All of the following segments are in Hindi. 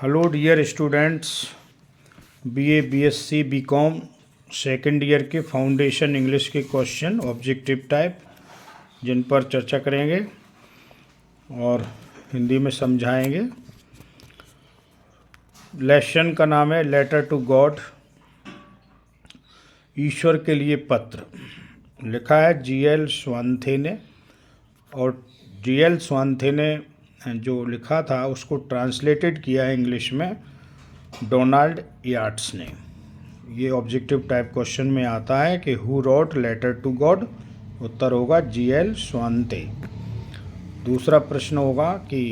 Hello dear students, BA, BSc, BCom second year के फाउंडेशन इंग्लिश के क्वेश्चन ऑब्जेक्टिव टाइप जिन पर चर्चा करेंगे और हिंदी में समझाएंगे। लेसन का नाम है लेटर टू गॉड, ईश्वर के लिए पत्र। लिखा है जीएल स्वांथे ने, और जीएल स्वांथे ने जो लिखा था उसको ट्रांसलेटेड किया है इंग्लिश में डोनाल्ड याट्स ने। ये ऑब्जेक्टिव टाइप क्वेश्चन में आता है कि who wrote letter to God. उत्तर होगा जीएल स्वांथे। दूसरा प्रश्न होगा कि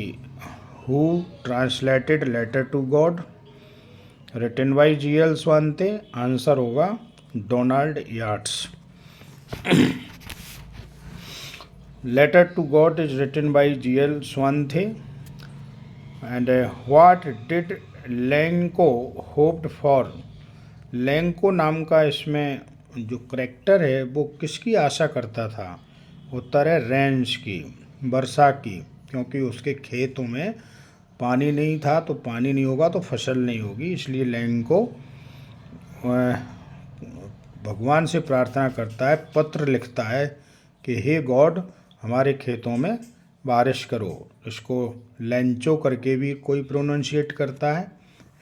who translated letter to God, written by GL Fuentes. Answer होगा Donald Yates. Letter to God is written by G.L. Swanthe. And what did Lenko hoped for? Lanco नाम का इसमें जो करेक्टर है वो किसकी आशा करता था? उत्तर है रेंस की, वर्षा की, क्योंकि उसके खेतों में पानी नहीं था, तो पानी नहीं होगा तो फसल नहीं होगी। इसलिए लेंको भगवान से प्रार्थना करता है, पत्र लिखता है कि हे गॉड, हमारे खेतों में बारिश करो। इसको लेंचो करके भी कोई प्रोनाउंशिएट करता है,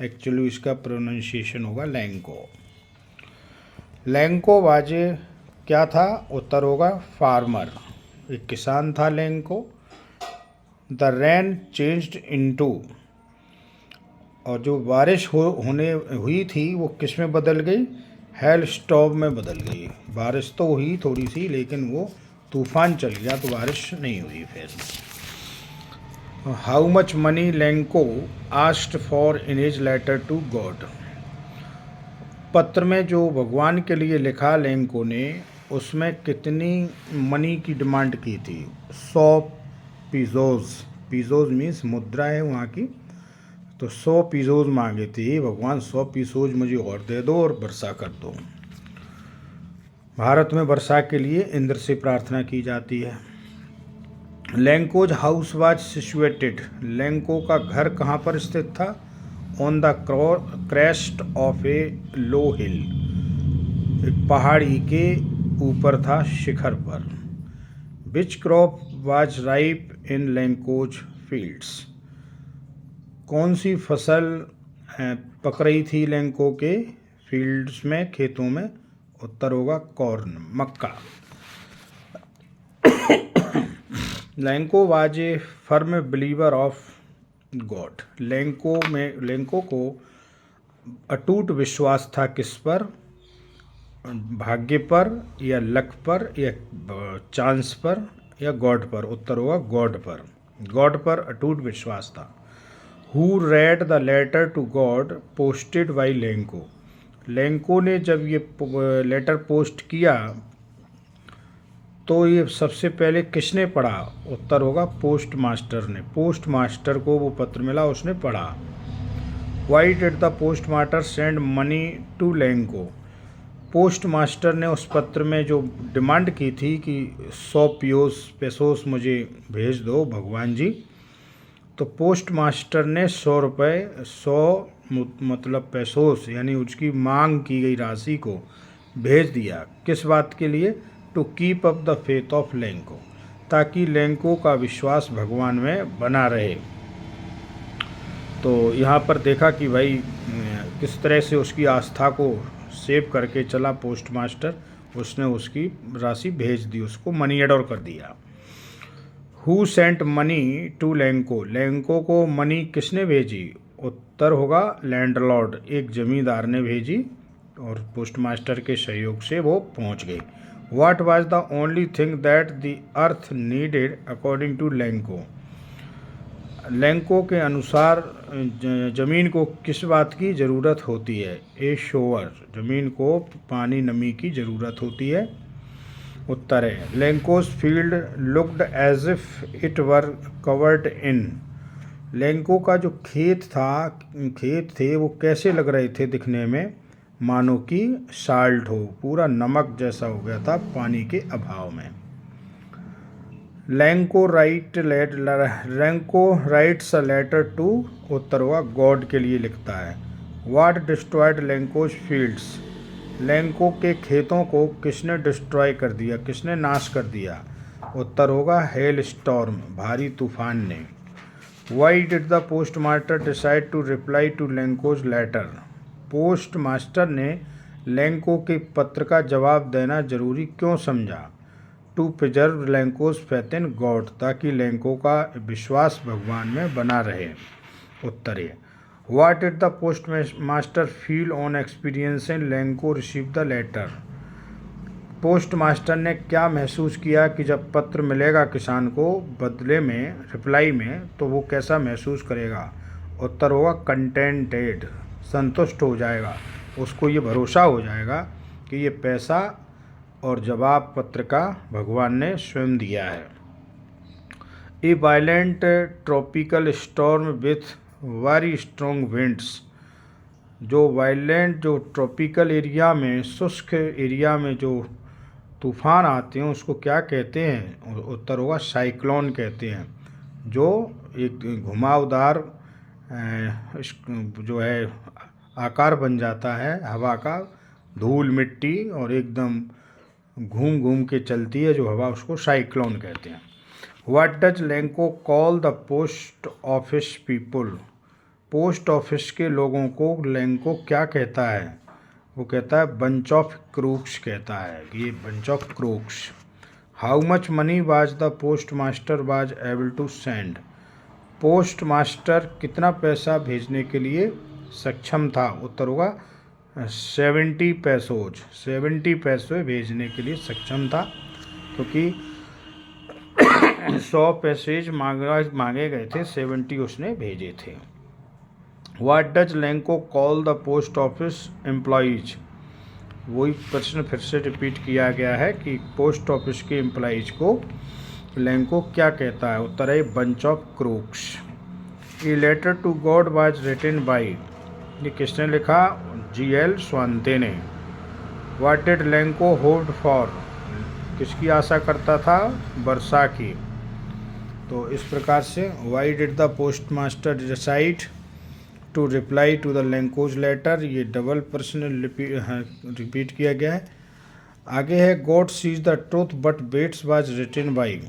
एक्चुअली इसका प्रोनाउंसिएशन होगा लेंको। लेंको वाजे क्या था? उत्तर होगा फार्मर, एक किसान था Lanco. The rain changed into, और जो बारिश होने हुई थी वो किस में बदल गई? हेल स्टॉर्म में बदल गई। बारिश तो हुई थोड़ी सी, लेकिन वो तूफान चल गया तो बारिश नहीं हुई। फिर how much money Lencho asked for in his letter to God. पत्र में जो भगवान के लिए लिखा लेंको ने, उसमें कितनी मनी की डिमांड की थी? 100 पीजोज। पीजोज मीन्स मुद्रा है वहाँ की, तो 100 पीजोज मांगे थे। भगवान 100 पीजोज मुझे और दे दो और वर्षा कर दो। भारत में वर्षा के लिए इंद्र से प्रार्थना की जाती है। Lencho's house was situated. Lencho का घर कहाँ पर स्थित था? On the crest of a low hill, एक पहाड़ी के ऊपर था, शिखर पर। Which crop was ripe in Lencho's fields. कौन सी फसल पक रही थी लेंको के फील्ड्स में, खेतों में? उत्तर होगा corn, Mecca. Lanco was a firm believer of God. Lanco को अटूट विश्वास था किस पर? भाग्य पर, या लक पर, या चांस पर, या गॉड पर? उत्तर होगा गॉड पर। गॉड पर अटूट विश्वास था। Who read the letter to God posted by Lencho. Lencho ने जब ये लेटर पोस्ट किया तो ये सबसे पहले किसने पढ़ा? उत्तर होगा पोस्ट मास्टर ने। पोस्ट मास्टर को वो पत्र मिला, उसने पढ़ा। Why did the post master send money to Lencho. Post master ने उस पत्र में जो डिमांड की थी कि 100 पेसोस मुझे भेज दो भगवान जी, तो पोस्ट मास्टर ने 100 रुपये, 100 मतलब पेसोस, यानी उसकी मांग की गई राशि को भेज दिया। किस बात के लिए? To keep up the faith of Lencho, ताकि लेंको का विश्वास भगवान में बना रहे। तो यहाँ पर देखा कि भाई किस तरह से उसकी आस्था को सेव करके चला पोस्ट मास्टर। उसने उसकी राशि भेज दी, उसको मनी एडोर कर दिया। Who sent money to Lencho. Lencho को मनी किसने भेजी? उत्तर होगा लैंडलॉर्ड, एक जमींदार ने भेजी, और पोस्ट मास्टर के सहयोग से वो पहुंच गई। What was the only thing that the earth needed according to Lencho. Lencho के अनुसार ज़मीन को किस बात की ज़रूरत होती है? ए शोअर, ज़मीन को पानी, नमी की ज़रूरत होती है। उत्तर है Lencho's field looked as if it were covered in. Lencho का जो खेत थे वो कैसे लग रहे थे दिखने में? मानो कि साल्ट हो, पूरा नमक जैसा हो गया था पानी के अभाव में। Lencho writes a letter to, उत्तर होगा गॉड के लिए लिखता है। What destroyed Lencho's fields, Lencho के खेतों को किसने डिस्ट्रॉय कर दिया, किसने नाश कर दिया, उत्तर होगा हेल स्टॉर्म, भारी तूफान ने। Why did the post master decide to reply to Lencho's letter, post master ने लैंको के पत्र का जवाब देना जरूरी क्यों समझा। To preserve Lencho's faith in God, ताकि लैंको का विश्वास भगवान में बना रहे, उत्तर है। What did the post master feel on experiencing Lencho receive the letter, post master ने क्या महसूस किया कि जब पत्र मिलेगा किसान को बदले में, रिप्लाई में, तो वो कैसा महसूस करेगा, उत्तर होगा कंटेंटेड, संतुष्ट हो जाएगा, उसको ये भरोसा हो जाएगा कि ये पैसा और जवाब पत्र का भगवान ने स्वयं दिया है। ए violent tropical storm with very strong winds, जो वायलेंट, जो ट्रॉपिकल एरिया में, शुष्क एरिया में जो तूफ़ान आते हैं उसको क्या कहते हैं, उत्तर होगा साइक्लोन कहते हैं। जो एक घुमावदार जो है आकार बन जाता है हवा का, धूल मिट्टी और एकदम घूम घूम के चलती है जो हवा, उसको साइक्लोन कहते हैं। What does Lanco call the post office people, post office के लोगों को लैंको क्या कहता है, वो कहता है बंच ऑफ क्रूक्स कहता है, ये bunch of crooks. How much money was the post master was able to send, post master कितना पैसा भेजने के लिए सक्षम था, उत्तर होगा 70 पैसोज, 70 पैसे भेजने के लिए सक्षम था, क्योंकि 100 पैसेज मांगे गए थे, 70 उसने भेजे थे। What does Lanco call the post office employees, वही प्रश्न फिर से रिपीट किया गया है कि पोस्ट ऑफिस के एम्प्लॉइज को लैंको क्या कहता है, उत्तर है bunch of crooks. A letter to God was written by, ये किसने लिखा, GL स्वांते ने। What did Lencho hoped for, किसकी आशा करता था, वर्षा की। तो इस प्रकार से why did the post master decide to reply to the Lencho's letter, ये डबल प्रश्न रिपीट किया गया है। आगे है God sees the truth but waits was written by,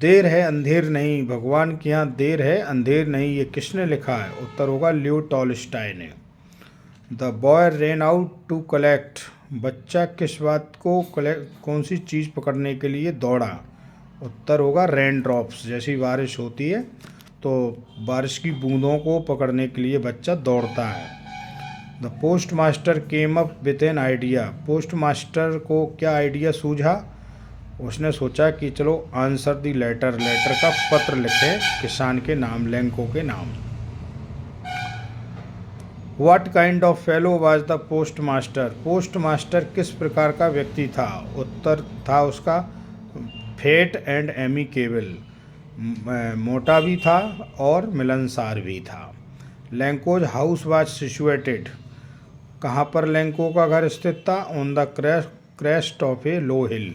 देर है अंधेर नहीं, भगवान के यहाँ देर है अंधेर नहीं, ये किसने लिखा है, उत्तर होगा लियो टॉलस्टॉय ने। The boy ran out to collect, बच्चा किस बात को कौन सी चीज़ पकड़ने के लिए दौड़ा, उत्तर होगा रेन ड्रॉप्स, जैसी बारिश होती है तो बारिश की बूंदों को पकड़ने के लिए बच्चा दौड़ता है। The post master came up with an idea, post master को क्या आइडिया सूझा, उसने सोचा कि चलो आंसर दी लेटर, लेटर का पत्र लिखे किसान के नाम, लैंको के नाम। What kind of fellow was the post master, post master किस प्रकार का व्यक्ति था, उत्तर था उसका फेट एंड एमिकेबल, मोटा भी था और मिलनसार भी था। लैंकोज हाउस वाज सिचुएटेड, कहाँ पर लैंको का घर स्थित था, on the crest of a low hill,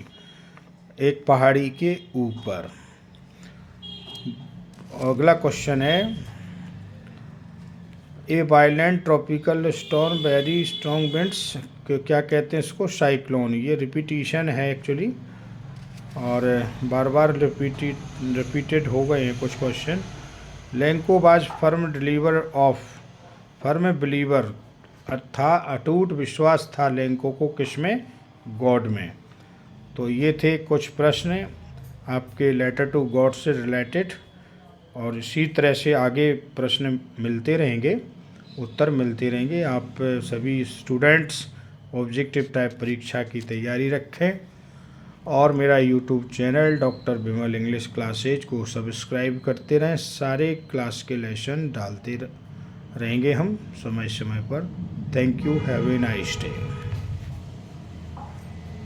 एक पहाड़ी के ऊपर। अगला क्वेश्चन है ए violent tropical storm very strong winds, क्या कहते हैं इसको, साइक्लोन, ये रिपीटिशन है एक्चुअली और बार बार रिपीटेड हो गए हैं कुछ question. Lanco was firm deliver of, firm believer था, अटूट विश्वास था लैंको को किसमें, गॉड में। तो ये थे कुछ प्रश्न आपके लेटर टू गॉड से रिलेटेड, और इसी तरह से आगे प्रश्न मिलते रहेंगे, उत्तर मिलते रहेंगे। आप सभी स्टूडेंट्स ऑब्जेक्टिव टाइप परीक्षा की तैयारी रखें और मेरा YouTube channel doctor Bimal English classes को सब्सक्राइब करते रहें, सारे क्लास के लेसन डालते रहेंगे हम समय समय पर। Thank you, have a nice day.